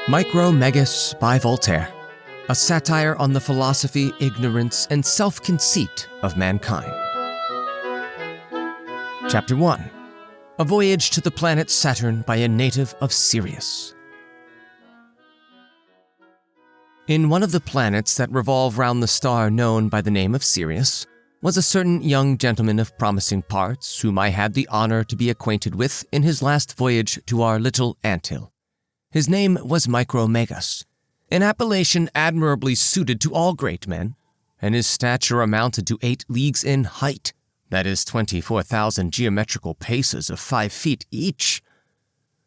Micromegas by Voltaire, a satire on the philosophy, ignorance, and self-conceit of mankind. Chapter 1. A Voyage to the Planet Saturn by a Native of Sirius. In one of the planets that revolve round the star known by the name of Sirius, was a certain young gentleman of promising parts whom I had the honor to be acquainted with in his last voyage to our little anthill. His name was Micromegas, an appellation admirably suited to all great men, and his stature amounted to 8 leagues in height, that is 24,000 geometrical paces of 5 feet each.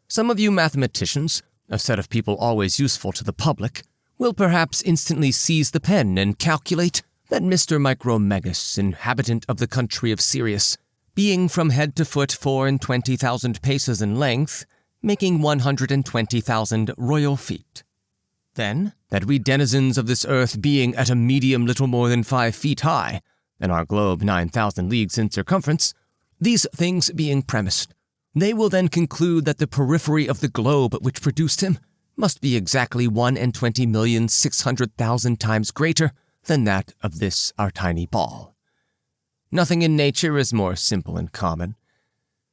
Some of you mathematicians, a set of people always useful to the public, will perhaps instantly seize the pen and calculate that Mr. Micromegas, inhabitant of the country of Sirius, being from head to foot 24,000 paces in length, making 120,000 royal feet. Then, that we denizens of this earth being at a medium little more than 5 feet high, and our globe 9,000 leagues in circumference, these things being premised, they will then conclude that the periphery of the globe which produced him must be exactly 120,600,000 times greater than that of this our tiny ball. Nothing in nature is more simple and common.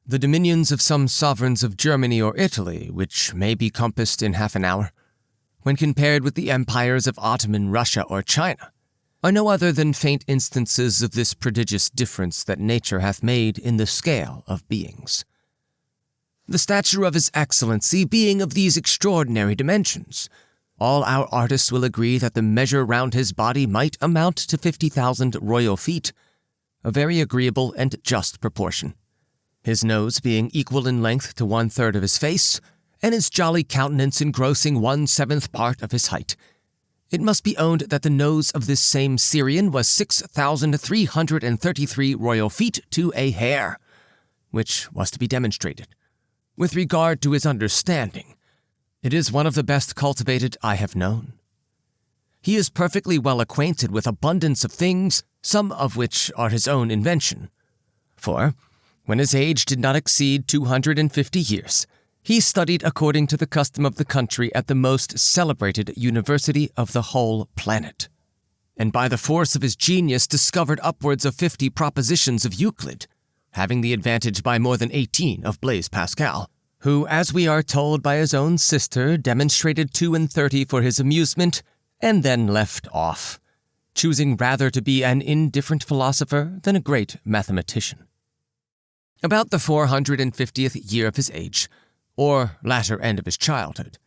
The dominions of some sovereigns of Germany or Italy, which may be compassed in half an hour, when compared with the empires of Ottoman Russia or China, are no other than faint instances of this prodigious difference that nature hath made in the scale of beings. The stature of His Excellency being of these extraordinary dimensions, all our artists will agree that the measure round his body might amount to 50,000 royal feet, a very agreeable and just proportion. His nose being equal in length to 1/3 of his face, and his jolly countenance engrossing 1/7 part of his height. It must be owned that the nose of this same Syrian was 6,333 royal feet to a hair, which was to be demonstrated. With regard to his understanding, it is one of the best cultivated I have known. He is perfectly well acquainted with abundance of things, some of which are his own invention. For, when his age did not exceed 250 years, he studied according to the custom of the country at the most celebrated university of the whole planet, and by the force of his genius discovered upwards of 50 propositions of Euclid, having the advantage by more than 18 of Blaise Pascal, who, as we are told by his own sister, demonstrated 32 for his amusement, and then left off, choosing rather to be an indifferent philosopher than a great mathematician. About the 450th year of his age, or latter end of his childhood,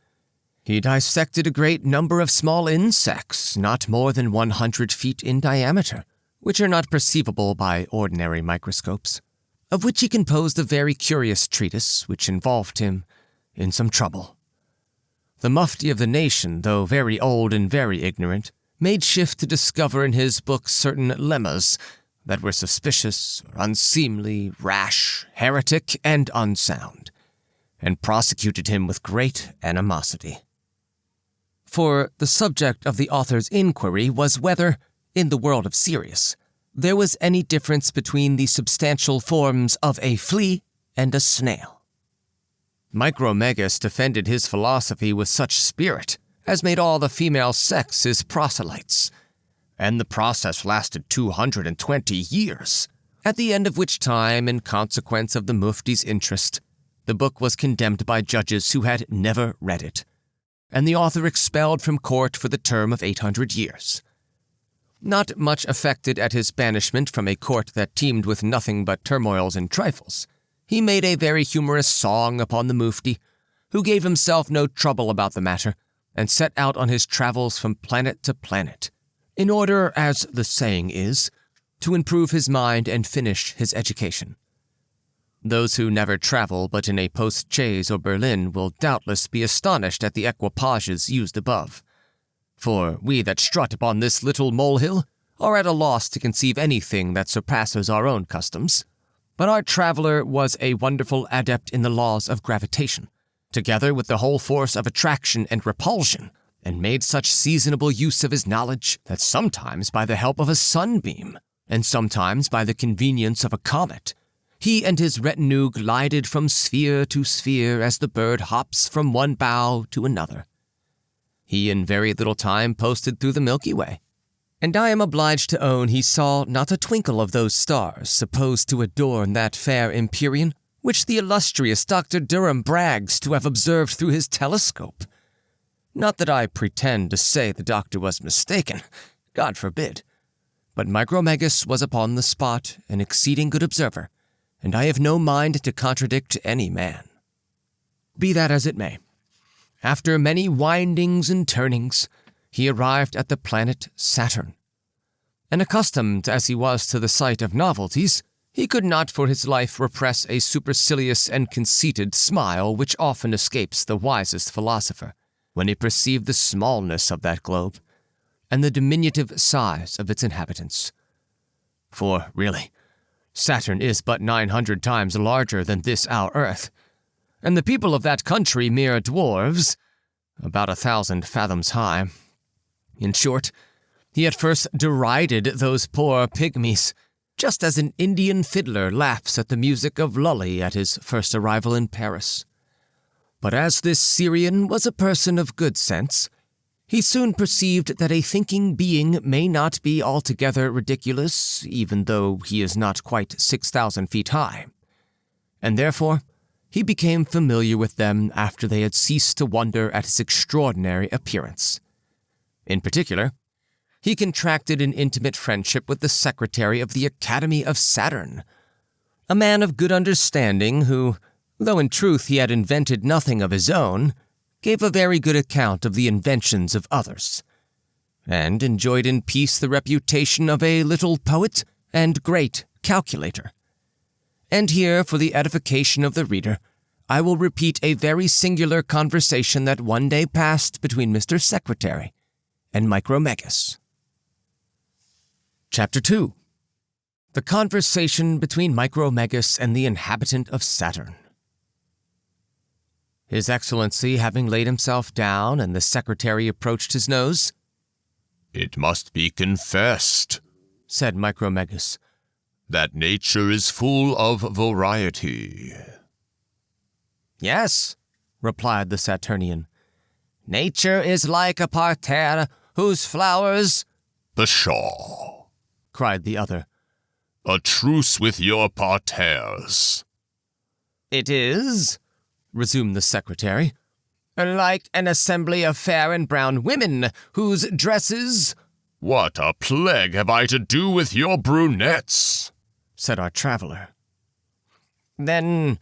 he dissected a great number of small insects not more than 100 feet in diameter, which are not perceivable by ordinary microscopes, of which he composed a very curious treatise which involved him in some trouble. The mufti of the nation, though very old and very ignorant, made shift to discover in his book certain lemmas that were suspicious, unseemly, rash, heretic, and unsound, and prosecuted him with great animosity. For the subject of the author's inquiry was whether, in the world of Sirius, there was any difference between the substantial forms of a flea and a snail. Micromegas defended his philosophy with such spirit as made all the female sex his proselytes, and the process lasted 220 years, at the end of which time, in consequence of the mufti's interest, the book was condemned by judges who had never read it, and the author expelled from court for the term of 800 years. Not much affected at his banishment from a court that teemed with nothing but turmoils and trifles, he made a very humorous song upon the mufti, who gave himself no trouble about the matter, and set out on his travels from planet to planet, in order, as the saying is, to improve his mind and finish his education. Those who never travel but in a post-chaise or berlin will doubtless be astonished at the equipages used above, for we that strut upon this little molehill are at a loss to conceive anything that surpasses our own customs. But our traveler was a wonderful adept in the laws of gravitation, together with the whole force of attraction and repulsion, and made such seasonable use of his knowledge that sometimes by the help of a sunbeam, and sometimes by the convenience of a comet, he and his retinue glided from sphere to sphere as the bird hops from one bough to another. He in very little time posted through the Milky Way, and I am obliged to own he saw not a twinkle of those stars supposed to adorn that fair empyrean, which the illustrious Dr. Durham brags to have observed through his telescope. Not that I pretend to say the doctor was mistaken, God forbid, but Micromegas was upon the spot an exceeding good observer, and I have no mind to contradict any man. Be that as it may, after many windings and turnings, he arrived at the planet Saturn. And accustomed as he was to the sight of novelties, he could not for his life repress a supercilious and conceited smile which often escapes the wisest philosopher when he perceived the smallness of that globe and the diminutive size of its inhabitants. For, really, Saturn is but 900 times larger than this our Earth, and the people of that country mere dwarves, about 1,000 fathoms high. In short, he at first derided those poor pygmies, just as an Indian fiddler laughs at the music of Lully at his first arrival in Paris. But as this Syrian was a person of good sense, he soon perceived that a thinking being may not be altogether ridiculous, even though he is not quite 6,000 feet high, and therefore he became familiar with them after they had ceased to wonder at his extraordinary appearance. In particular, he contracted an intimate friendship with the secretary of the Academy of Saturn, a man of good understanding who, though in truth he had invented nothing of his own, gave a very good account of the inventions of others, and enjoyed in peace the reputation of a little poet and great calculator. And here, for the edification of the reader, I will repeat a very singular conversation that one day passed between Mr. Secretary and Micromegas. Chapter 2. The Conversation between Micromegas and the Inhabitant of Saturn. His Excellency having laid himself down and the Secretary approached his nose, "It must be confessed," said Micromegas, "that nature is full of variety." "Yes," replied the Saturnian. "Nature is like a parterre whose flowers—" "Pshaw!" cried the other. "A truce with your parterres." "It is," resumed the Secretary, "like an assembly of fair and brown women whose dresses—" "What a plague have I to do with your brunettes?" said our traveler. "Then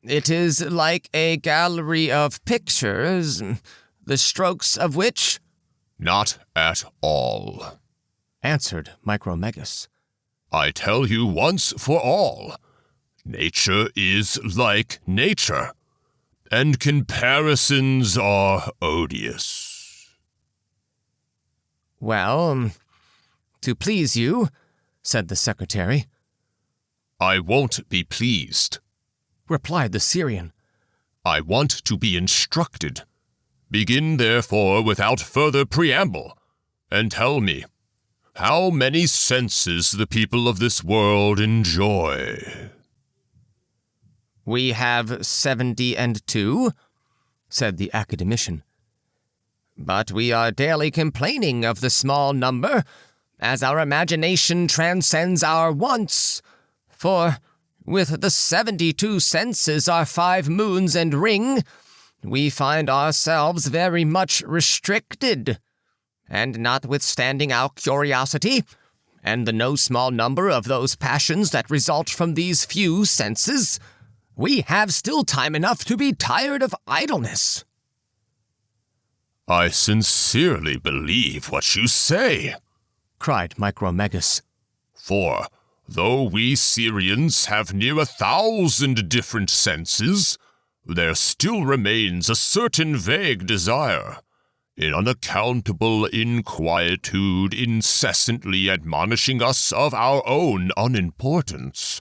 it is like a gallery of pictures, the strokes of which—" "Not at all," answered Micromegas. "I tell you once for all, nature is like nature, and comparisons are odious." "Well, to please you," said the Secretary. "I won't be pleased," replied the Syrian. "I want to be instructed. Begin, therefore, without further preamble, and tell me, how many senses the people of this world enjoy?" "We have 72, said the academician. "But we are daily complaining of the small number, as our imagination transcends our wants. For, with the 72 senses our 5 moons and ring, we find ourselves very much restricted. And notwithstanding our curiosity, and the no small number of those passions that result from these few senses, we have still time enough to be tired of idleness." "I sincerely believe what you say," cried Micromegas. "For, though we Syrians have near 1,000 different senses, there still remains a certain vague desire, an unaccountable inquietude incessantly admonishing us of our own unimportance,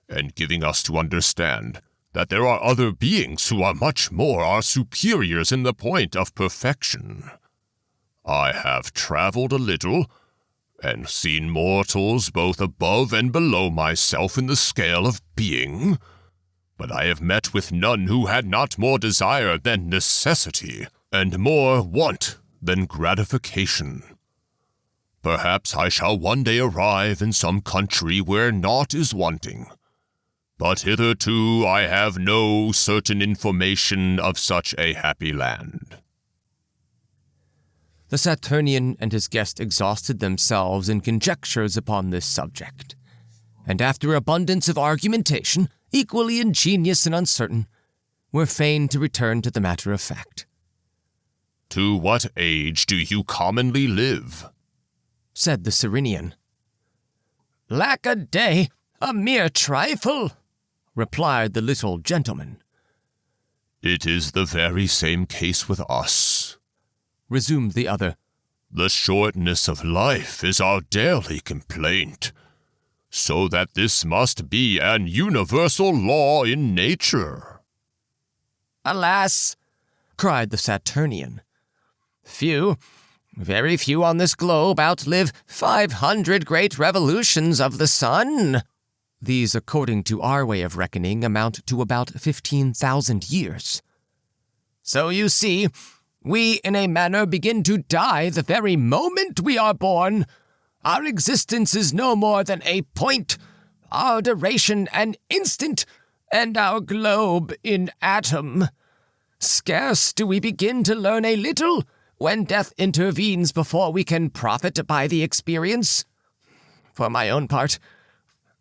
and giving us to understand that there are other beings who are much more our superiors in the point of perfection. I have traveled a little, and seen mortals both above and below myself in the scale of being, but I have met with none who had not more desire than necessity, and more want than gratification. Perhaps I shall one day arrive in some country where naught is wanting, but hitherto I have no certain information of such a happy land." The Saturnian and his guest exhausted themselves in conjectures upon this subject, and after abundance of argumentation, equally ingenious and uncertain, were fain to return to the matter of fact. "To what age do you commonly live?" said the Cyrenian. "Lack-a-day, a mere trifle," replied the little gentleman. "It is the very same case with us," resumed the other. "The shortness of life is our daily complaint, so that this must be an universal law in nature." "Alas," cried the Saturnian, "few, very few on this globe outlive 500 great revolutions of the sun." These, according to our way of reckoning, amount to about 15,000 years. "So you see, we in a manner begin to die the very moment we are born. Our existence is no more than a point, our duration an instant, and our globe an atom. Scarce do we begin to learn a little when death intervenes before we can profit by the experience. For my own part,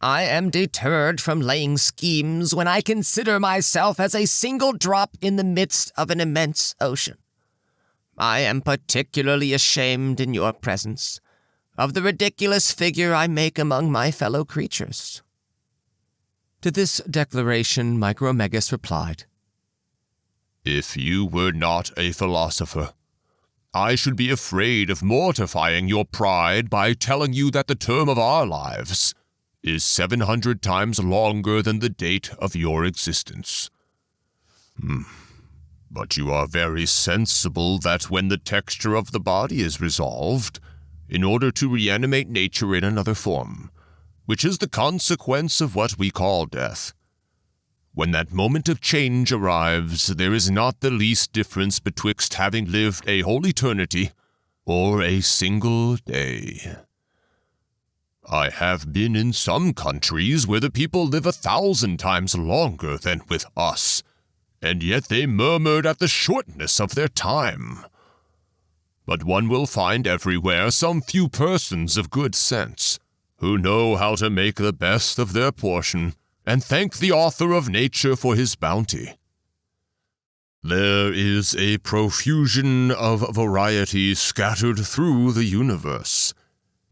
I am deterred from laying schemes when I consider myself as a single drop in the midst of an immense ocean. I am particularly ashamed in your presence of the ridiculous figure I make among my fellow creatures." To this declaration Micromegas replied, "If you were not a philosopher, I should be afraid of mortifying your pride by telling you that the term of our lives is 700 times longer than the date of your existence. But you are very sensible that when the texture of the body is resolved, in order to reanimate nature in another form, which is the consequence of what we call death, when that moment of change arrives, there is not the least difference betwixt having lived a whole eternity or a single day. I have been in some countries where the people live 1,000 times longer than with us, and yet they murmured at the shortness of their time. But one will find everywhere some few persons of good sense, who know how to make the best of their portion, and thank the author of nature for his bounty. There is a profusion of variety scattered through the universe,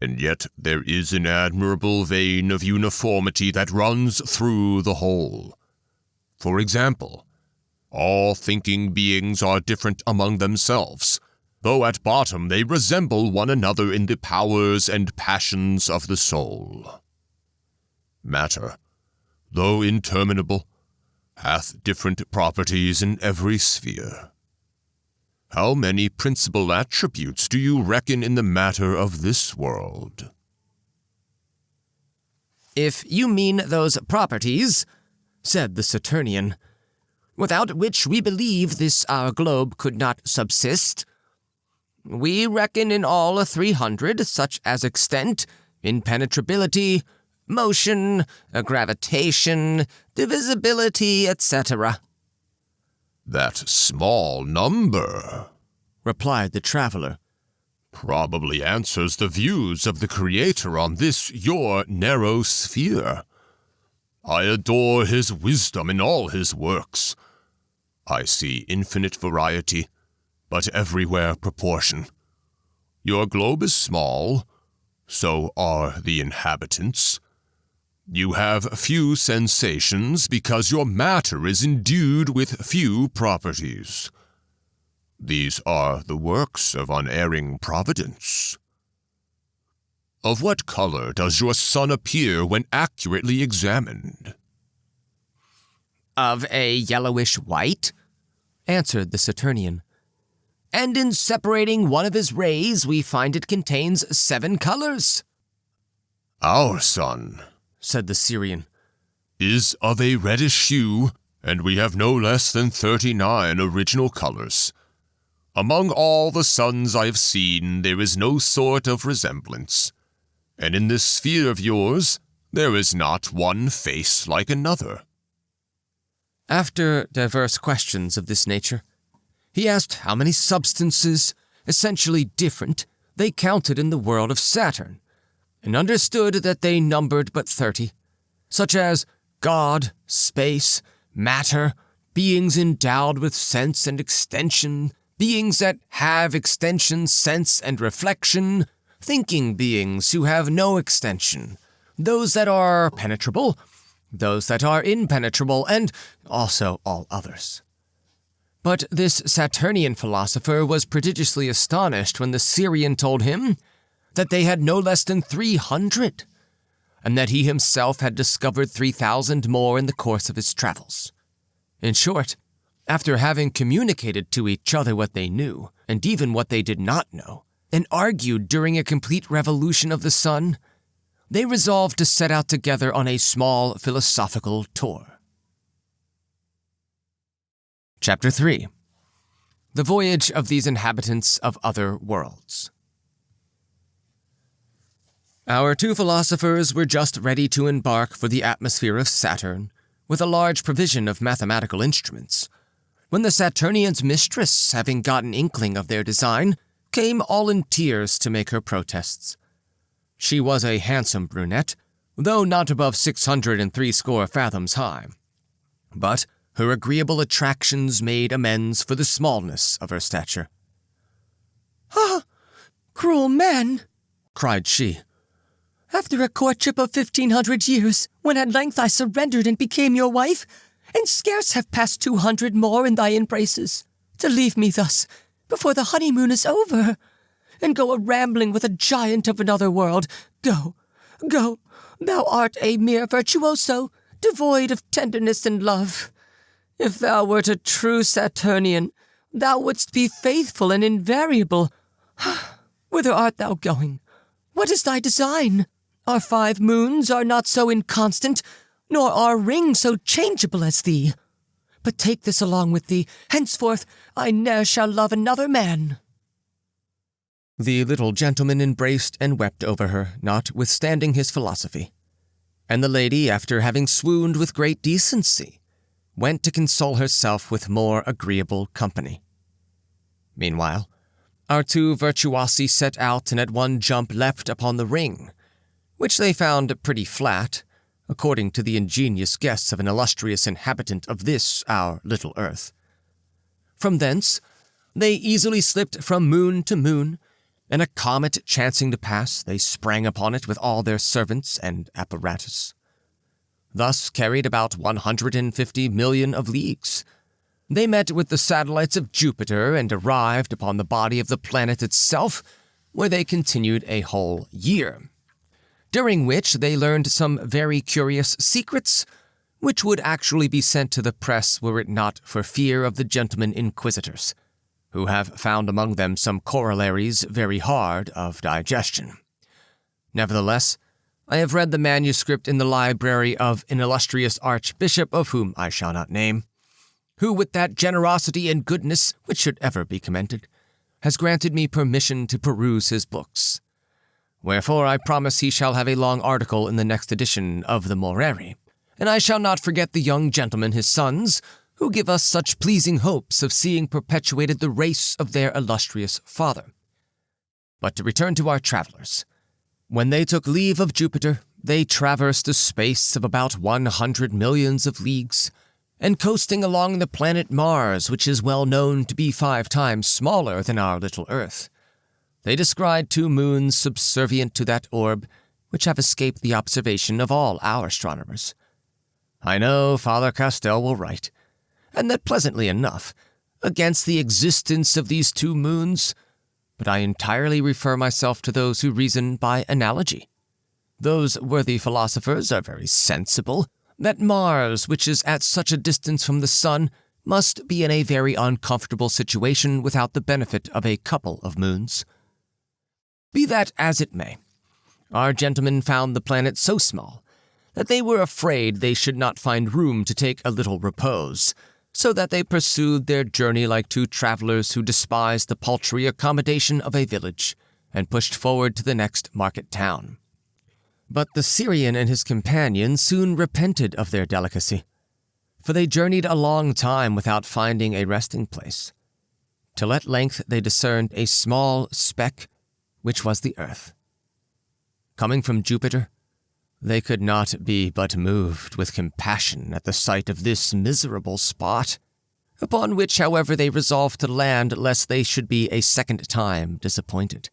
and yet there is an admirable vein of uniformity that runs through the whole. For example, all thinking beings are different among themselves, though at bottom they resemble one another in the powers and passions of the soul. Matter, though interminable, hath different properties in every sphere. How many principal attributes do you reckon in the matter of this world?" "If you mean those properties," said the Saturnian, "without which we believe this our globe could not subsist, we reckon in all 300, such as extent, impenetrability, motion, gravitation, divisibility, etc." "That small number," replied the traveler, "probably answers the views of the Creator on this your narrow sphere. I adore his wisdom in all his works. I see infinite variety, but everywhere proportion. Your globe is small, so are the inhabitants. You have few sensations because your matter is endued with few properties. These are the works of unerring providence. Of what color does your sun appear when accurately examined?" "Of a yellowish white," answered the Saturnian. "And in separating one of his rays, we find it contains 7 colors." "Our sun," said the Syrian, "is of a reddish hue, and we have no less than 39 original colors. Among all the suns I have seen, there is no sort of resemblance. And in this sphere of yours, there is not one face like another." After diverse questions of this nature, he asked how many substances, essentially different, they counted in the world of Saturn, and understood that they numbered but 30, such as God, space, matter, beings endowed with sense and extension, beings that have extension, sense, and reflection, thinking beings who have no extension, those that are penetrable, those that are impenetrable, and also all others. But this Saturnian philosopher was prodigiously astonished when the Syrian told him that they had no less than 300, and that he himself had discovered 3,000 more in the course of his travels. In short, after having communicated to each other what they knew, and even what they did not know, and argued during a complete revolution of the sun, they resolved to set out together on a small philosophical tour. Chapter 3. The Voyage of these Inhabitants of Other Worlds. Our two philosophers were just ready to embark for the atmosphere of Saturn, with a large provision of mathematical instruments, when the Saturnian's mistress, having got an inkling of their design, came all in tears to make her protests. She was a handsome brunette, though not above 660 fathoms high, but her agreeable attractions made amends for the smallness of her stature. "Ah, cruel man!" cried she. "After a courtship of 1,500 years, when at length I surrendered and became your wife, and scarce have passed 200 more in thy embraces, to leave me thus, before the honeymoon is over, and go a-rambling with a giant of another world. Go, go, thou art a mere virtuoso, devoid of tenderness and love. If thou wert a true Saturnian, thou wouldst be faithful and invariable. Whither art thou going? What is thy design? Our 5 moons are not so inconstant, nor our ring so changeable as thee. But take this along with thee. Henceforth I ne'er shall love another man." The little gentleman embraced and wept over her, notwithstanding his philosophy, and the lady, after having swooned with great decency, went to console herself with more agreeable company. Meanwhile, our two virtuosi set out and at one jump leapt upon the ring, which they found pretty flat, according to the ingenious guess of an illustrious inhabitant of this our little earth. From thence, they easily slipped from moon to moon, and a comet chancing to pass, they sprang upon it with all their servants and apparatus. Thus carried about 150 million of leagues, they met with the satellites of Jupiter and arrived upon the body of the planet itself, where they continued a whole year, during which they learned some very curious secrets, which would actually be sent to the press were it not for fear of the gentlemen inquisitors, who have found among them some corollaries very hard of digestion. Nevertheless, I have read the manuscript in the library of an illustrious archbishop of whom I shall not name, who with that generosity and goodness which should ever be commended, has granted me permission to peruse his books. Wherefore I promise he shall have a long article in the next edition of the Moreri, and I shall not forget the young gentlemen his sons, who give us such pleasing hopes of seeing perpetuated the race of their illustrious father. But to return to our travelers. When they took leave of Jupiter, they traversed a space of about 100 millions of leagues, and coasting along the planet Mars, which is well known to be 5 times smaller than our little Earth, they descried 2 moons subservient to that orb, which have escaped the observation of all our astronomers. I know Father Castell will write, and that pleasantly enough, against the existence of these 2 moons, but I entirely refer myself to those who reason by analogy. Those worthy philosophers are very sensible that Mars, which is at such a distance from the sun, must be in a very uncomfortable situation without the benefit of a couple of moons. Be that as it may, our gentlemen found the planet so small that they were afraid they should not find room to take a little repose, so that they pursued their journey like two travelers who despised the paltry accommodation of a village and pushed forward to the next market town. But the Syrian and his companion soon repented of their delicacy, for they journeyed a long time without finding a resting place, till at length they discerned a small speck, which was the earth. Coming from Jupiter, they could not be but moved with compassion at the sight of this miserable spot, upon which, however, they resolved to land lest they should be a second time disappointed.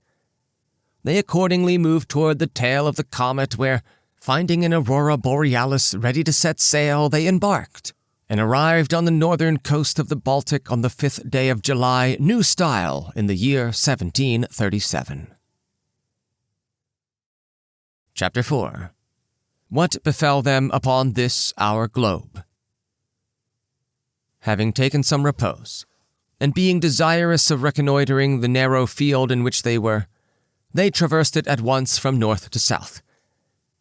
They accordingly moved toward the tail of the comet where, finding an aurora borealis ready to set sail, they embarked, and arrived on the northern coast of the Baltic on the 5th day of July, New Style, in the year 1737. Chapter 4. What befell them upon this our globe? Having taken some repose, and being desirous of reconnoitering the narrow field in which they were, they traversed it at once from north to south.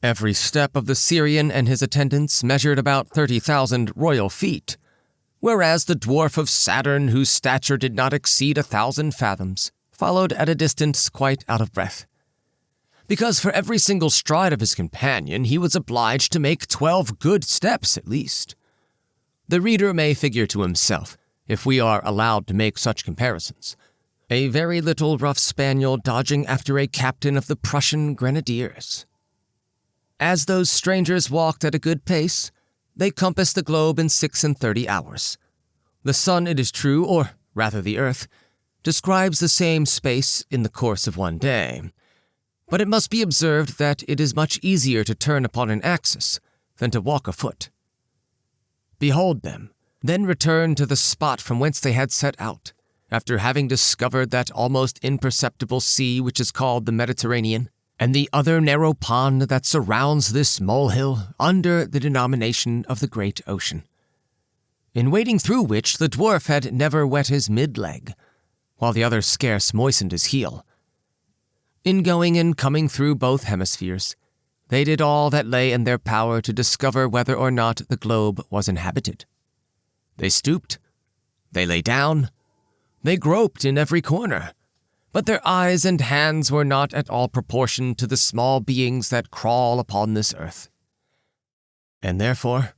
Every step of the Syrian and his attendants measured about 30,000 royal feet, whereas the dwarf of Saturn, whose stature did not exceed 1,000 fathoms, followed at a distance quite out of breath, because for every single stride of his companion he was obliged to make 12 good steps at least. The reader may figure to himself, if we are allowed to make such comparisons, a very little rough spaniel dodging after a captain of the Prussian grenadiers. As those strangers walked at a good pace, they compassed the globe in 36 hours. The sun, it is true, or rather the earth, describes the same space in the course of one day, but it must be observed that it is much easier to turn upon an axis than to walk afoot. Behold them, then return to the spot from whence they had set out, after having discovered that almost imperceptible sea which is called the Mediterranean, and the other narrow pond that surrounds this molehill under the denomination of the Great Ocean, in wading through which the dwarf had never wet his mid-leg, while the other scarce moistened his heel. In going and coming through both hemispheres, they did all that lay in their power to discover whether or not the globe was inhabited. They stooped, they lay down, they groped in every corner, but their eyes and hands were not at all proportioned to the small beings that crawl upon this earth. And therefore,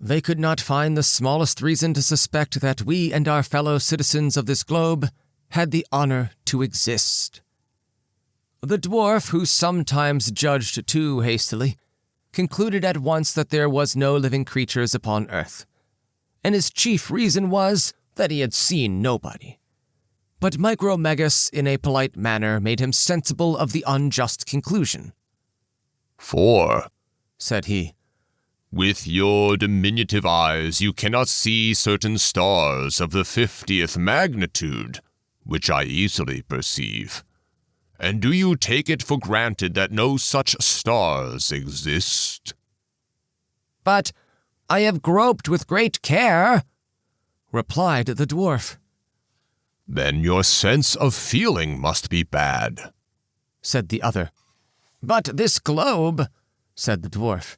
they could not find the smallest reason to suspect that we and our fellow citizens of this globe had the honor to exist. The dwarf, who sometimes judged too hastily, concluded at once that there was no living creatures upon earth, and his chief reason was that he had seen nobody. But Micromegas, in a polite manner, made him sensible of the unjust conclusion. "For," said he, "with your diminutive eyes you cannot see certain stars of the 50th magnitude, which I easily perceive. And do you take it for granted that no such stars exist?" "But I have groped with great care," replied the dwarf. "Then your sense of feeling must be bad," said the other. "But this globe," said the dwarf,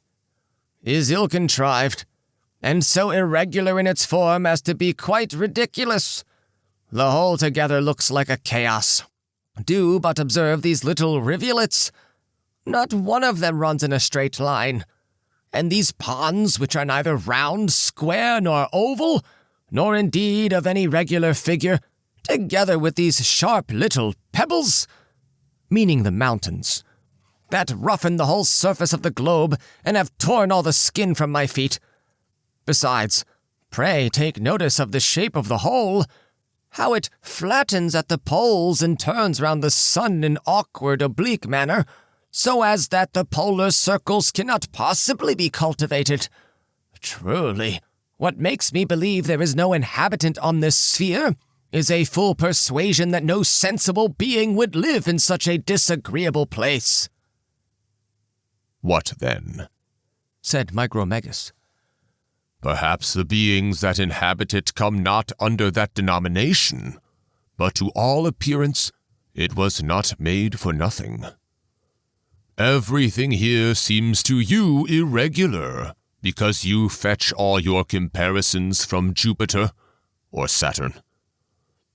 "is ill-contrived, and so irregular in its form as to be quite ridiculous. The whole together looks like a chaos. Do but observe these little rivulets. Not one of them runs in a straight line. And these ponds, which are neither round, square, nor oval, nor indeed of any regular figure, together with these sharp little pebbles," meaning the mountains, "that roughen the whole surface of the globe and have torn all the skin from my feet. Besides, pray take notice of the shape of the whole, how it flattens at the poles and turns round the sun in an awkward oblique manner, so as that the polar circles cannot possibly be cultivated. Truly, what makes me believe there is no inhabitant on this sphere is a full persuasion that no sensible being would live in such a disagreeable place." "What then?" said Micromegas. "Perhaps the beings that inhabit it come not under that denomination, but to all appearance it was not made for nothing. Everything here seems to you irregular, because you fetch all your comparisons from Jupiter or Saturn.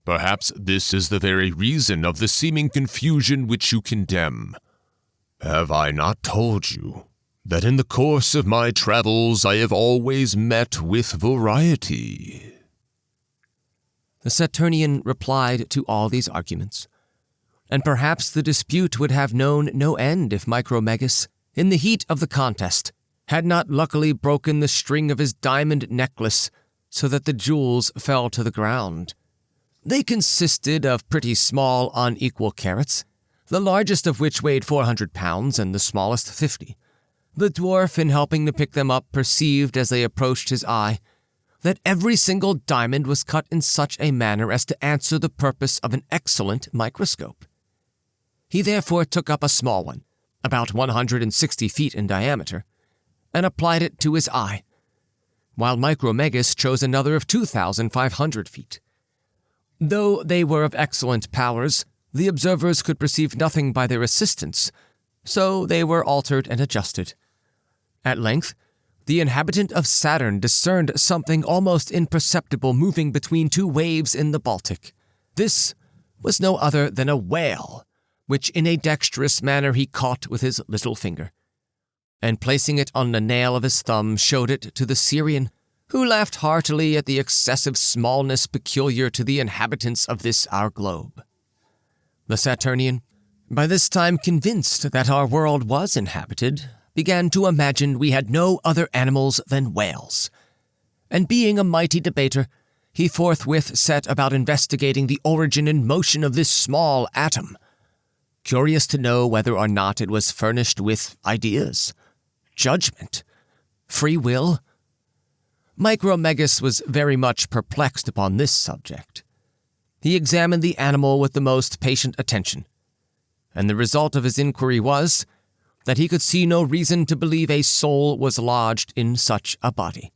Perhaps this is the very reason of the seeming confusion which you condemn. Have I not told you that in the course of my travels I have always met with variety?" The Saturnian replied to all these arguments, and perhaps the dispute would have known no end if Micromegas, in the heat of the contest, had not luckily broken the string of his diamond necklace so that the jewels fell to the ground. They consisted of pretty small, unequal carats, the largest of which weighed 400 pounds and the smallest 50. The dwarf, in helping to pick them up, perceived as they approached his eye that every single diamond was cut in such a manner as to answer the purpose of an excellent microscope. He therefore took up a small one, about 160 feet in diameter, and applied it to his eye, while Micromegas chose another of 2,500 feet. Though they were of excellent powers, the observers could perceive nothing by their assistance, so they were altered and adjusted. At length, the inhabitant of Saturn discerned something almost imperceptible moving between two waves in the Baltic. This was no other than a whale, which in a dexterous manner he caught with his little finger, and placing it on the nail of his thumb showed it to the Syrian, who laughed heartily at the excessive smallness peculiar to the inhabitants of this our globe. The Saturnian, by this time convinced that our world was inhabited, began to imagine we had no other animals than whales, and being a mighty debater, he forthwith set about investigating the origin and motion of this small atom, curious to know whether or not it was furnished with ideas, judgment, free will. Micromegas was very much perplexed upon this subject. He examined the animal with the most patient attention, and the result of his inquiry was that he could see no reason to believe a soul was lodged in such a body.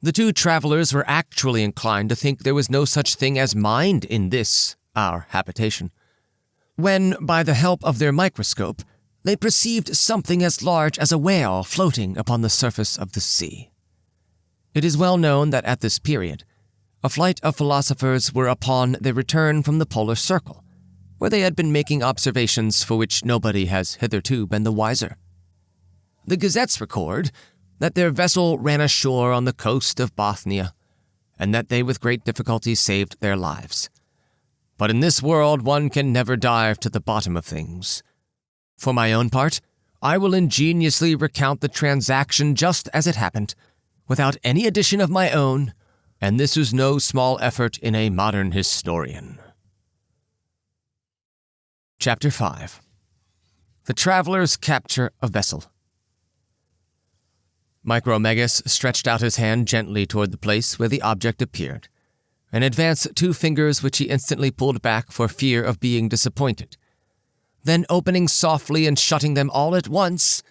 The two travelers were actually inclined to think there was no such thing as mind in this, our habitation, when, by the help of their microscope, they perceived something as large as a whale floating upon the surface of the sea. It is well known that at this period, a flight of philosophers were upon their return from the polar circle, where they had been making observations for which nobody has hitherto been the wiser. The gazettes record that their vessel ran ashore on the coast of Bothnia, and that they with great difficulty saved their lives. But in this world one can never dive to the bottom of things. For my own part, I will ingeniously recount the transaction just as it happened, without any addition of my own, and this is no small effort in a modern historian. Chapter 5. The Travelers Capture a Vessel. Micromegas stretched out his hand gently toward the place where the object appeared, and advanced 2 fingers which he instantly pulled back for fear of being disappointed. Then, opening softly and shutting them all at once,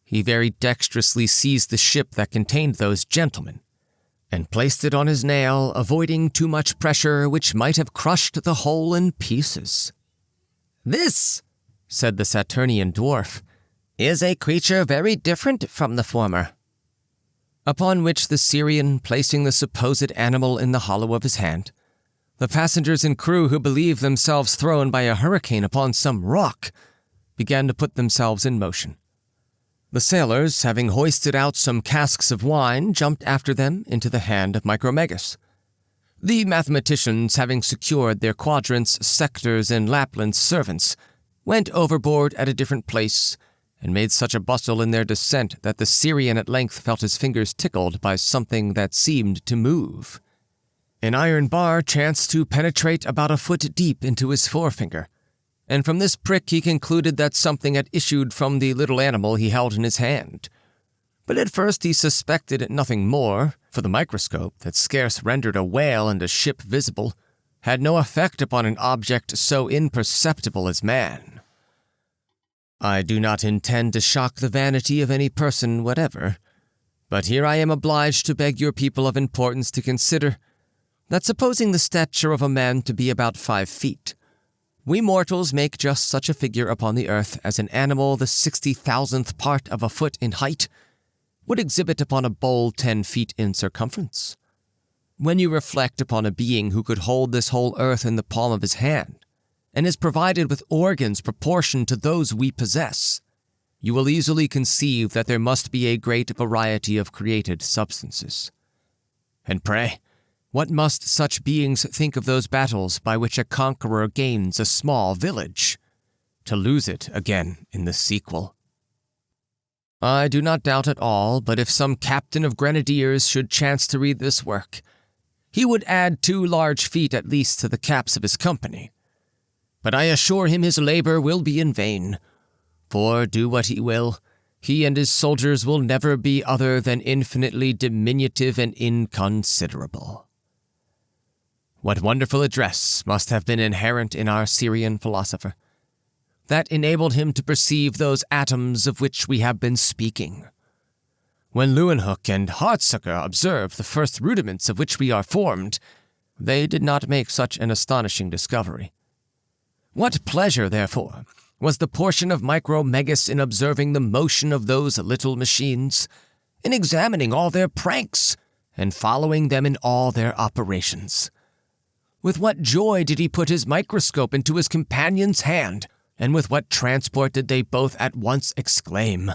he very dexterously seized the ship that contained those gentlemen, and placed it on his nail, avoiding too much pressure which might have crushed the whole in pieces. "This," said the Saturnian dwarf, "is a creature very different from the former." Upon which the Syrian, placing the supposed animal in the hollow of his hand, the passengers and crew, who believed themselves thrown by a hurricane upon some rock, began to put themselves in motion. The sailors, having hoisted out some casks of wine, jumped after them into the hand of Micromegas. The mathematicians, having secured their quadrants, sectors, and Lapland's servants, went overboard at a different place, and made such a bustle in their descent that the Syrian at length felt his fingers tickled by something that seemed to move. An iron bar chanced to penetrate about a foot deep into his forefinger, and from this prick he concluded that something had issued from the little animal he held in his hand. But at first he suspected nothing more, for the microscope, that scarce rendered a whale and a ship visible, had no effect upon an object so imperceptible as man. I do not intend to shock the vanity of any person whatever, but here I am obliged to beg your people of importance to consider that supposing the stature of a man to be about 5 feet, we mortals make just such a figure upon the earth as an animal the 60,000th part of a foot in height, would exhibit upon a bowl 10 feet in circumference. When you reflect upon a being who could hold this whole earth in the palm of his hand, and is provided with organs proportioned to those we possess, you will easily conceive that there must be a great variety of created substances. And pray, what must such beings think of those battles by which a conqueror gains a small village, to lose it again in the sequel? I do not doubt at all, but if some captain of grenadiers should chance to read this work, he would add 2 large feet at least to the caps of his company. But I assure him his labor will be in vain, for do what he will, he and his soldiers will never be other than infinitely diminutive and inconsiderable. What wonderful address must have been inherent in our Syrian philosopher, that enabled him to perceive those atoms of which we have been speaking. When Leeuwenhoek and Hartsucker observed the first rudiments of which we are formed, they did not make such an astonishing discovery. What pleasure, therefore, was the portion of Micromegas in observing the motion of those little machines, in examining all their pranks, and following them in all their operations. With what joy did he put his microscope into his companion's hand, and with what transport did they both at once exclaim,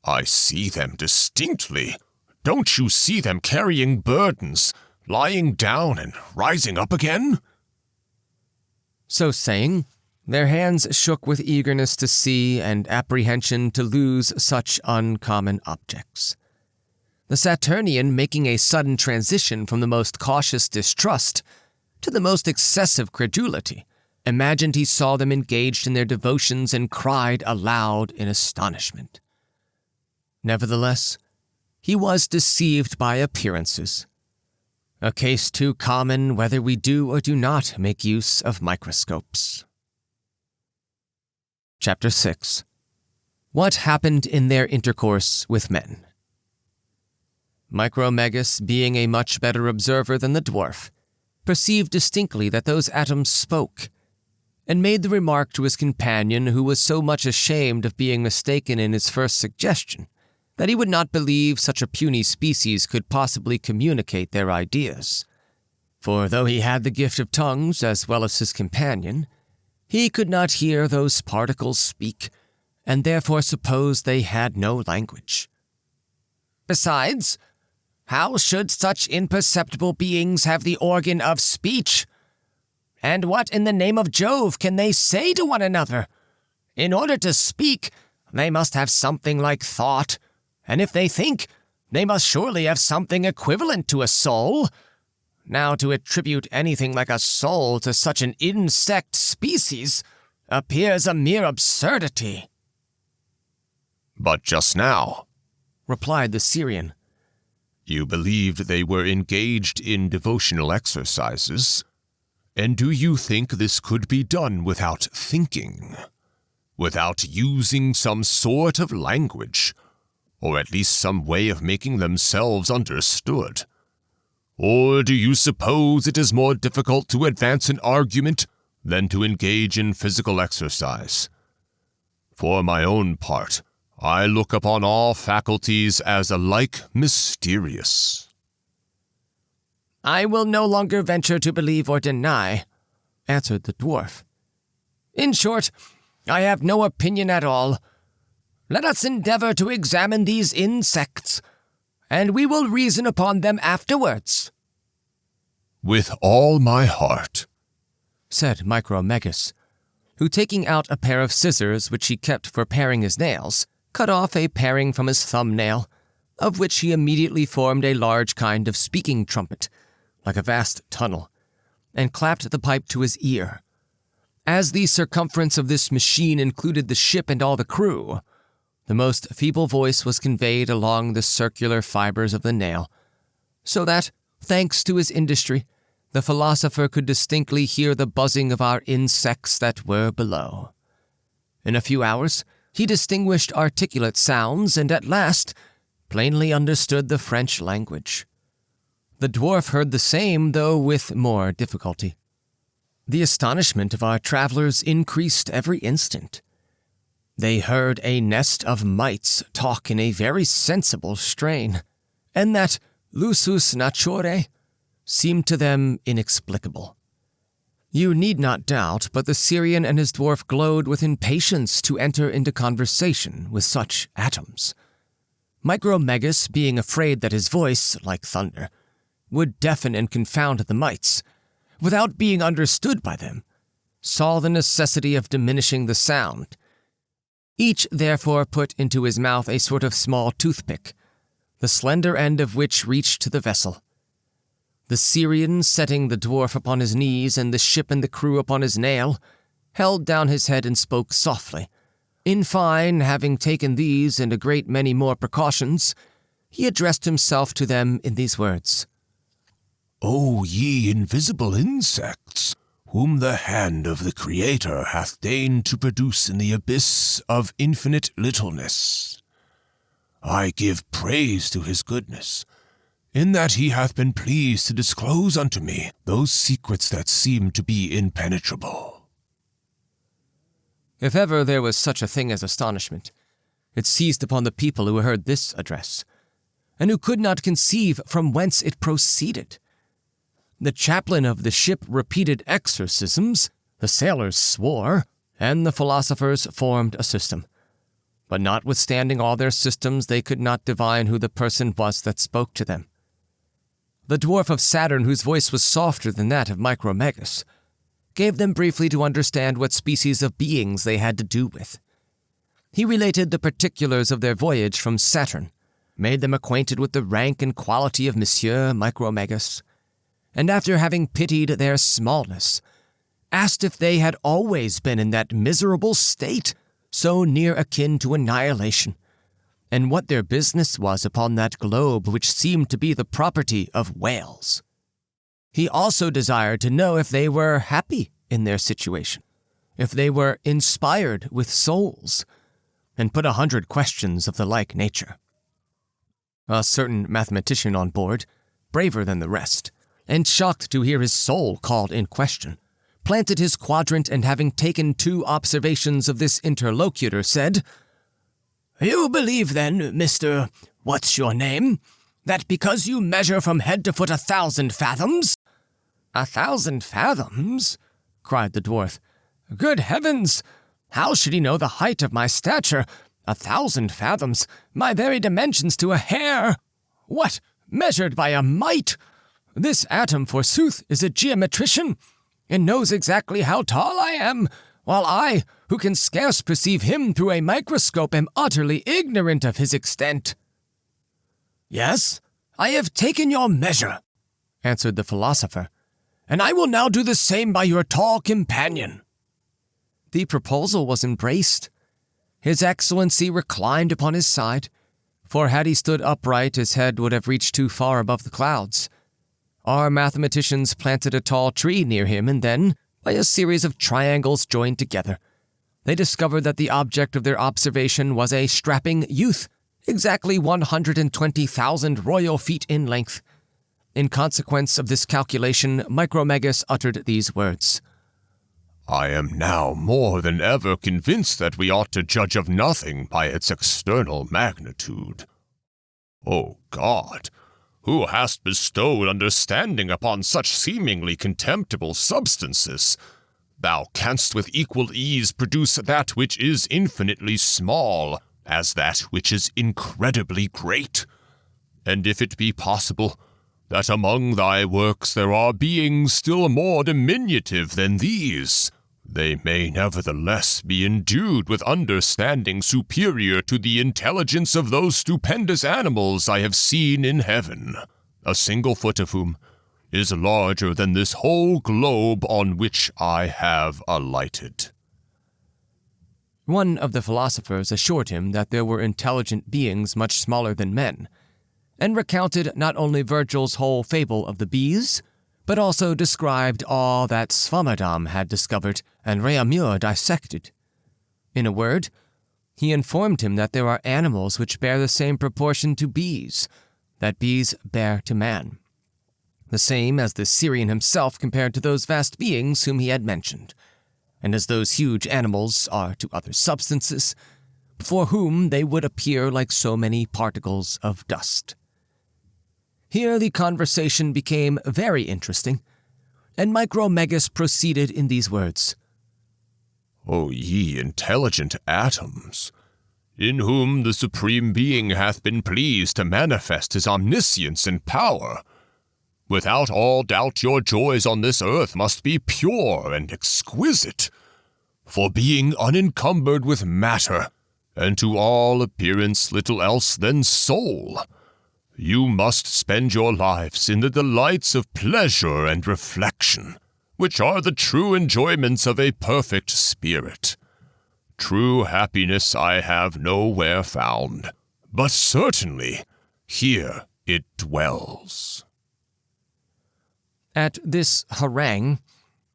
"I see them distinctly. Don't you see them carrying burdens, lying down and rising up again?" So saying, their hands shook with eagerness to see and apprehension to lose such uncommon objects. The Saturnian, making a sudden transition from the most cautious distrust to the most excessive credulity, imagined he saw them engaged in their devotions and cried aloud in astonishment. Nevertheless, he was deceived by appearances, a case too common whether we do or do not make use of microscopes. Chapter 6. What happened in their intercourse with men? Micromegas, being a much better observer than the dwarf, perceived distinctly that those atoms spoke, and made the remark to his companion, who was so much ashamed of being mistaken in his first suggestion, that he would not believe such a puny species could possibly communicate their ideas. For though he had the gift of tongues as well as his companion, he could not hear those particles speak, and therefore supposed they had no language. Besides, how should such imperceptible beings have the organ of speech? And what in the name of Jove can they say to one another? In order to speak, they must have something like thought, and if they think, they must surely have something equivalent to a soul. Now to attribute anything like a soul to such an insect species appears a mere absurdity. "But just now," replied the Syrian, "you believed they were engaged in devotional exercises. And do you think this could be done without thinking? Without using some sort of language, or at least some way of making themselves understood? Or do you suppose it is more difficult to advance an argument than to engage in physical exercise? For my own part, I look upon all faculties as alike mysterious." "I will no longer venture to believe or deny," answered the dwarf. "In short, I have no opinion at all. Let us endeavor to examine these insects, and we will reason upon them afterwards." "With all my heart," said Micromegas, who, taking out a pair of scissors which he kept for paring his nails, cut off a paring from his thumbnail, of which he immediately formed a large kind of speaking trumpet, like a vast tunnel, and clapped the pipe to his ear. As the circumference of this machine included the ship and all the crew, the most feeble voice was conveyed along the circular fibers of the nail, so that, thanks to his industry, the philosopher could distinctly hear the buzzing of our insects that were below. In a few hours, he distinguished articulate sounds and at last plainly understood the French language. The dwarf heard the same, though with more difficulty. The astonishment of our travelers increased every instant. They heard a nest of mites talk in a very sensible strain, and that lusus naturae seemed to them inexplicable. You need not doubt, but the Syrian and his dwarf glowed with impatience to enter into conversation with such atoms. Micromegas, being afraid that his voice, like thunder, would deafen and confound the mites, without being understood by them, saw the necessity of diminishing the sound. Each therefore put into his mouth a sort of small toothpick, the slender end of which reached to the vessel. The Syrian, setting the dwarf upon his knees and the ship and the crew upon his nail, held down his head and spoke softly. In fine, having taken these and a great many more precautions, he addressed himself to them in these words. O ye invisible insects, whom the hand of the Creator hath deigned to produce in the abyss of infinite littleness, I give praise to his goodness, in that he hath been pleased to disclose unto me those secrets that seem to be impenetrable. If ever there was such a thing as astonishment, it seized upon the people who heard this address, and who could not conceive from whence it proceeded. The chaplain of the ship repeated exorcisms, the sailors swore, and the philosophers formed a system. But notwithstanding all their systems, they could not divine who the person was that spoke to them. The dwarf of Saturn, whose voice was softer than that of Micromegas, gave them briefly to understand what species of beings they had to do with. He related the particulars of their voyage from Saturn, made them acquainted with the rank and quality of Monsieur Micromegas, and after having pitied their smallness, asked if they had always been in that miserable state, so near akin to annihilation, and what their business was upon that globe which seemed to be the property of whales. He also desired to know if they were happy in their situation, if they were inspired with souls, and put 100 questions of the like nature. A certain mathematician on board, braver than the rest, and shocked to hear his soul called in question, planted his quadrant, and having taken 2 observations of this interlocutor, said, "You believe then, Mr. What's-your-name, that because you measure from head to foot 1,000 fathoms—" "1,000 fathoms?" cried the dwarf. "Good heavens! How should he know the height of my stature? 1,000 fathoms, my very dimensions to a hair! What, measured by a mite? This atom, forsooth, is a geometrician, and knows exactly how tall I am, while I, who can scarce perceive him through a microscope, am utterly ignorant of his extent." "Yes, I have taken your measure," answered the philosopher, "and I will now do the same by your tall companion." The proposal was embraced. His Excellency reclined upon his side, for had he stood upright, his head would have reached too far above the clouds. Our mathematicians planted a tall tree near him, and then, by a series of triangles joined together, they discovered that the object of their observation was a strapping youth, exactly 120,000 royal feet in length. In consequence of this calculation, Micromegas uttered these words. I am now more than ever convinced that we ought to judge of nothing by its external magnitude. O God, who hast bestowed understanding upon such seemingly contemptible substances, thou canst with equal ease produce that which is infinitely small as that which is incredibly great. And if it be possible that among thy works there are beings still more diminutive than these, they may nevertheless be endued with understanding superior to the intelligence of those stupendous animals I have seen in heaven, a single foot of whom is larger than this whole globe on which I have alighted." One of the philosophers assured him that there were intelligent beings much smaller than men, and recounted not only Virgil's whole fable of the bees, but also described all that Swammerdam had discovered and Réaumur dissected. In a word, he informed him that there are animals which bear the same proportion to bees that bees bear to man, the same as the Syrian himself compared to those vast beings whom he had mentioned, and as those huge animals are to other substances, for whom they would appear like so many particles of dust. Here the conversation became very interesting, and Micromegas proceeded in these words. O ye intelligent atoms, in whom the Supreme Being hath been pleased to manifest his omniscience and power, without all doubt your joys on this earth must be pure and exquisite, for being unincumbered with matter, and to all appearance little else than soul, you must spend your lives in the delights of pleasure and reflection, which are the true enjoyments of a perfect spirit. True happiness I have nowhere found, but certainly here it dwells. At this harangue,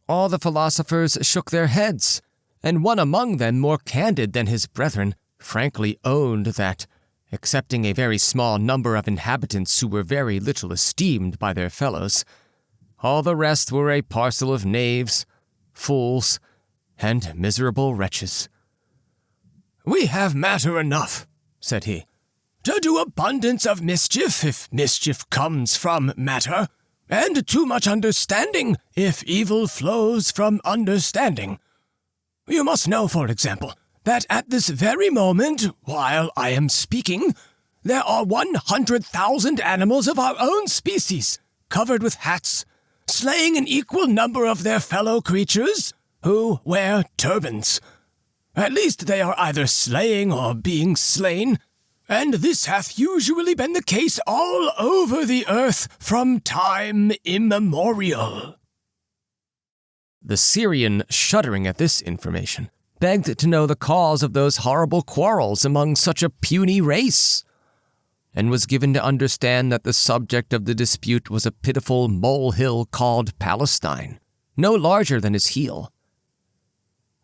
all the philosophers shook their heads, and one among them, more candid than his brethren, frankly owned that, excepting a very small number of inhabitants who were very little esteemed by their fellows, all the rest were a parcel of knaves, fools, and miserable wretches. "We have matter enough," said he, "to do abundance of mischief if mischief comes from matter, and too much understanding if evil flows from understanding. You must know, for example, that at this very moment, while I am speaking, there are 100,000 animals of our own species, covered with hats, slaying an equal number of their fellow creatures who wear turbans. At least they are either slaying or being slain, and this hath usually been the case all over the earth from time immemorial." The Syrian, shuddering at this information, begged to know the cause of those horrible quarrels among such a puny race, and was given to understand that the subject of the dispute was a pitiful molehill called Palestine, no larger than his heel.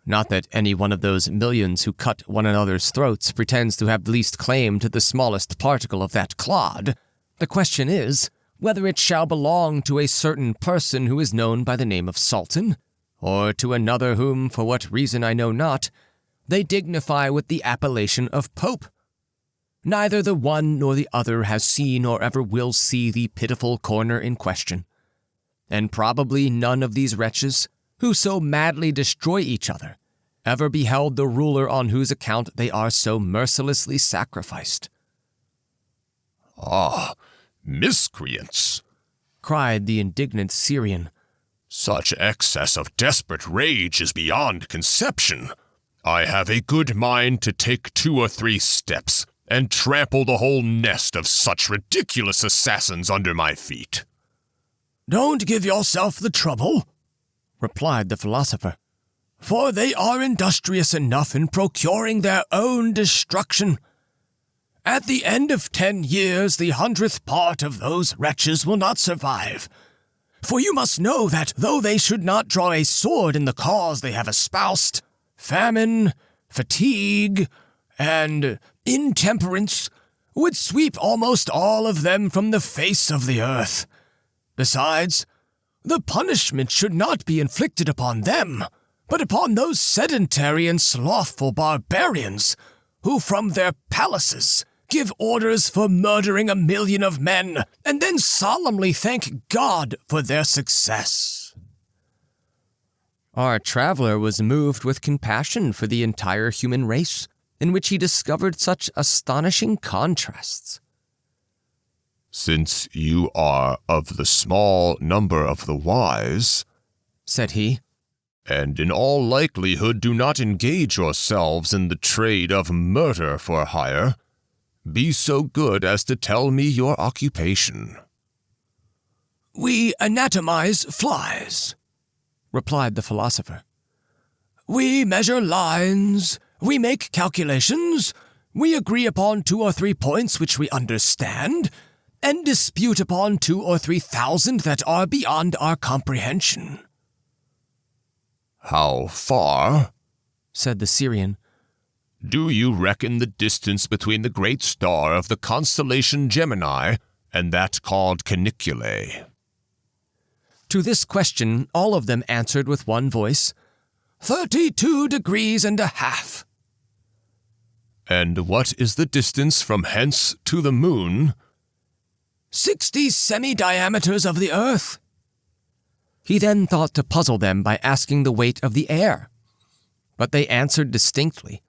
Not that any one of those millions who cut one another's throats pretends to have the least claim to the smallest particle of that clod. The question is, whether it shall belong to a certain person who is known by the name of Sultan, or to another whom, for what reason I know not, they dignify with the appellation of Pope. Neither the one nor the other has seen or ever will see the pitiful corner in question, and probably none of these wretches, who so madly destroy each other, ever beheld the ruler on whose account they are so mercilessly sacrificed. "Ah, miscreants!" cried the indignant Syrian. "Such excess of desperate rage is beyond conception. I have a good mind to take 2 or 3 steps and trample the whole nest of such ridiculous assassins under my feet." "Don't give yourself the trouble," replied the philosopher, "for they are industrious enough in procuring their own destruction. At the end of 10 years, the 100th part of those wretches will not survive. For you must know that though they should not draw a sword in the cause they have espoused, famine, fatigue, and intemperance would sweep almost all of them from the face of the earth. Besides, the punishment should not be inflicted upon them, but upon those sedentary and slothful barbarians who from their palaces give orders for murdering 1,000,000 of men, and then solemnly thank God for their success." Our traveler was moved with compassion for the entire human race, in which he discovered such astonishing contrasts. "Since you are of the small number of the wise," said he, "and in all likelihood do not engage yourselves in the trade of murder for hire, be so good as to tell me your occupation." "We anatomize flies," replied the philosopher. "We measure lines, we make calculations, we agree upon 2 or 3 points which we understand, and dispute upon 2 or 3,000 that are beyond our comprehension." "How far," said the Syrian, "do you reckon the distance between the great star of the constellation Gemini and that called Caniculae?" To this question all of them answered with one voice, 32 degrees and a half. And what is the distance from hence to the moon? 60 semi-diameters of the earth. He then thought to puzzle them by asking the weight of the air. But they answered distinctly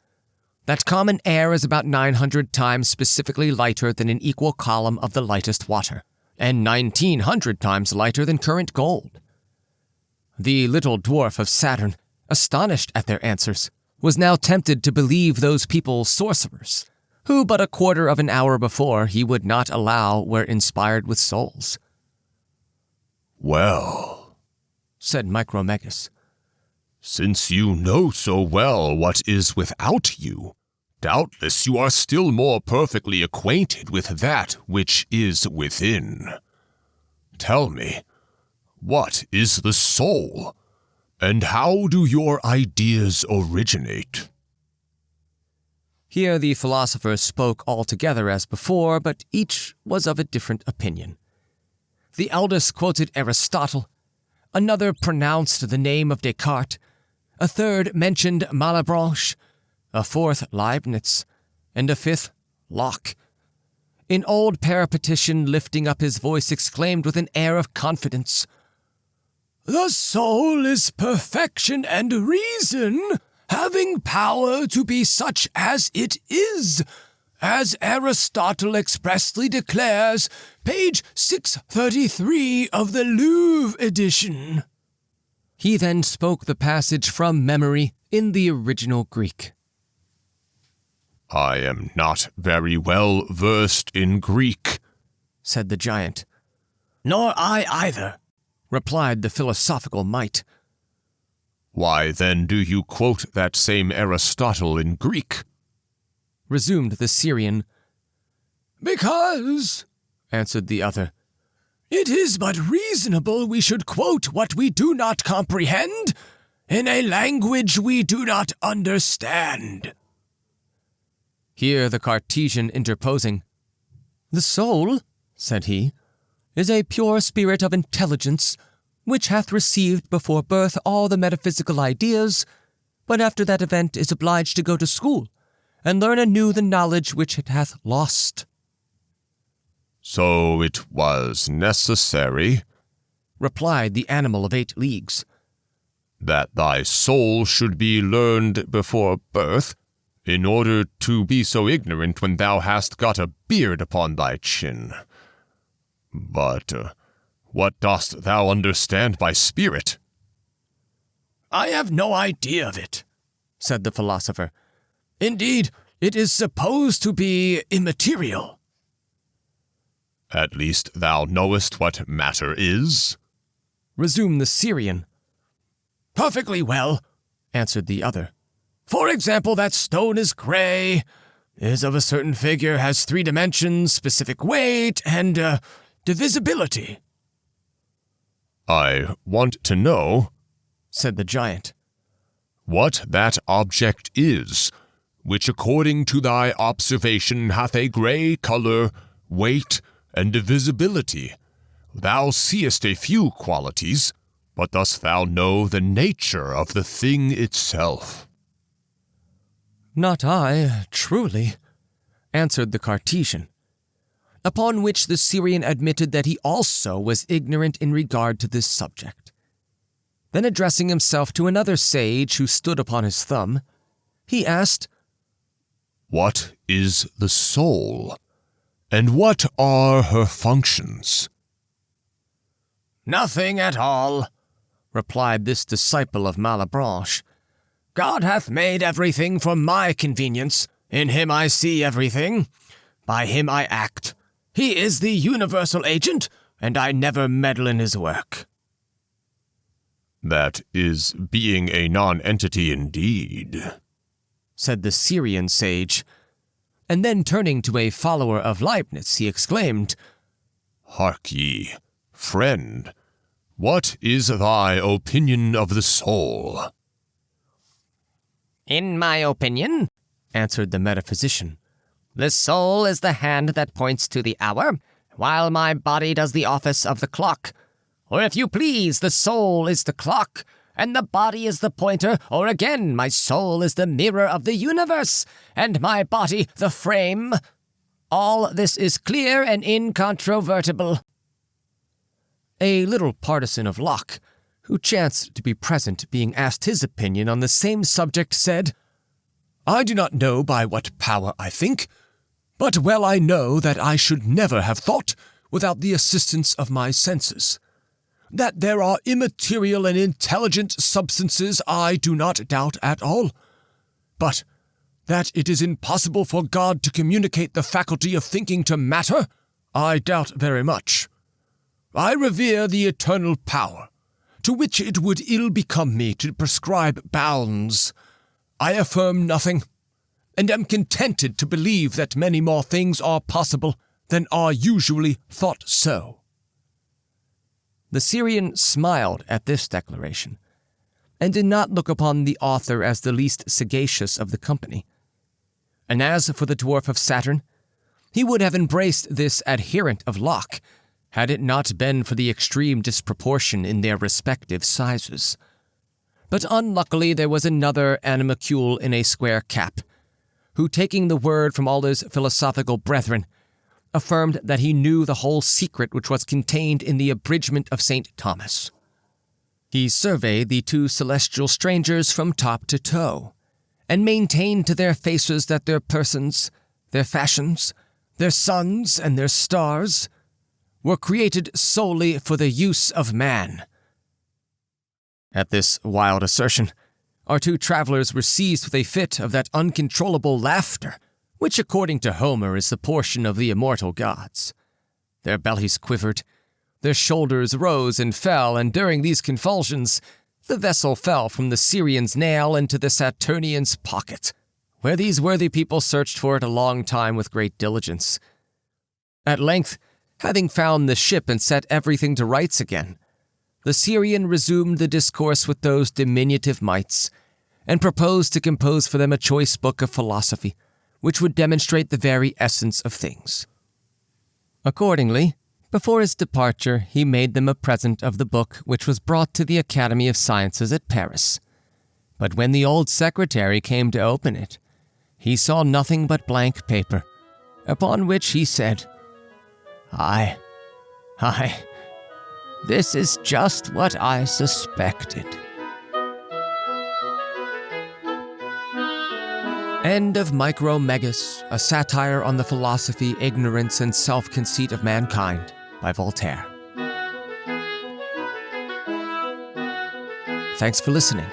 that common air is about 900 times specifically lighter than an equal column of the lightest water, and 1900 times lighter than current gold. The little dwarf of Saturn, astonished at their answers, was now tempted to believe those people sorcerers, who but a quarter of an hour before he would not allow were inspired with souls. Well, said Micromegas, since you know so well what is without you, doubtless you are still more perfectly acquainted with that which is within. Tell me, what is the soul, and how do your ideas originate? Here the philosophers spoke all together as before, but each was of a different opinion. The eldest quoted Aristotle, another pronounced the name of Descartes, a third mentioned Malebranche, a fourth Leibniz, and a fifth Locke. An old peripetician, lifting up his voice, exclaimed with an air of confidence, "The soul is perfection and reason, having power to be such as it is, as Aristotle expressly declares, page 633 of the Louvre edition." He then spoke the passage from memory in the original Greek. I am not very well versed in Greek, said the giant. Nor I either, replied the philosophical mite. Why then do you quote that same Aristotle in Greek? Resumed the Syrian. Because, answered the other, it is but reasonable we should quote what we do not comprehend in a language we do not understand. Here the Cartesian interposing. The soul, said he, is a pure spirit of intelligence, which hath received before birth all the metaphysical ideas, but after that event is obliged to go to school, and learn anew the knowledge which it hath lost. So it was necessary, replied the animal of 8 leagues, that thy soul should be learned before birth, in order to be so ignorant when thou hast got a beard upon thy chin. But what dost thou understand by spirit? I have no idea of it, said the philosopher. Indeed, it is supposed to be immaterial. At least thou knowest what matter is? Resumed the Syrian. Perfectly well, answered the other. For example, that stone is gray, is of a certain figure, has 3 dimensions, specific weight, and divisibility. I want to know, said the giant, what that object is, which according to thy observation hath a gray color, weight, and divisibility. Thou seest a few qualities, but dost thou know the nature of the thing itself? Not I, truly, answered the Cartesian, upon which the Syrian admitted that he also was ignorant in regard to this subject. Then addressing himself to another sage who stood upon his thumb, he asked, What is the soul, and what are her functions? Nothing at all, replied this disciple of Malebranche. God hath made everything for my convenience. In him I see everything. By him I act. He is the universal agent, and I never meddle in his work. That is being a non-entity indeed, said the Syrian sage, and then turning to a follower of Leibniz, he exclaimed, Hark ye, friend, what is thy opinion of the soul? In my opinion, answered the metaphysician, the soul is the hand that points to the hour, while my body does the office of the clock. Or if you please, the soul is the clock, and the body is the pointer, or again, my soul is the mirror of the universe, and my body the frame. All this is clear and incontrovertible." A little partisan of Locke, who chanced to be present being asked his opinion on the same subject, said, "I do not know by what power I think, but well I know that I should never have thought without the assistance of my senses. That there are immaterial and intelligent substances I do not doubt at all, but that it is impossible for God to communicate the faculty of thinking to matter, I doubt very much. I revere the eternal power, to which it would ill become me to prescribe bounds. I affirm nothing, and am contented to believe that many more things are possible than are usually thought so." The Syrian smiled at this declaration, and did not look upon the author as the least sagacious of the company. And as for the dwarf of Saturn, he would have embraced this adherent of Locke, had it not been for the extreme disproportion in their respective sizes. But unluckily there was another animalcule in a square cap, who, taking the word from all his philosophical brethren, affirmed that he knew the whole secret which was contained in the abridgment of St. Thomas. He surveyed the two celestial strangers from top to toe, and maintained to their faces that their persons, their fashions, their suns, and their stars were created solely for the use of man. At this wild assertion, our two travelers were seized with a fit of that uncontrollable laughter, which according to Homer is the portion of the immortal gods. Their bellies quivered, their shoulders rose and fell, and during these convulsions, the vessel fell from the Syrian's nail into the Saturnian's pocket, where these worthy people searched for it a long time with great diligence. At length, having found the ship and set everything to rights again, the Syrian resumed the discourse with those diminutive mites, and proposed to compose for them a choice book of philosophy, which would demonstrate the very essence of things. Accordingly, before his departure, he made them a present of the book which was brought to the Academy of Sciences at Paris. But when the old secretary came to open it, he saw nothing but blank paper, upon which he said, Aye, this is just what I suspected." End of Micromegas, a satire on the philosophy, ignorance, and self-conceit of mankind, by Voltaire. Thanks for listening.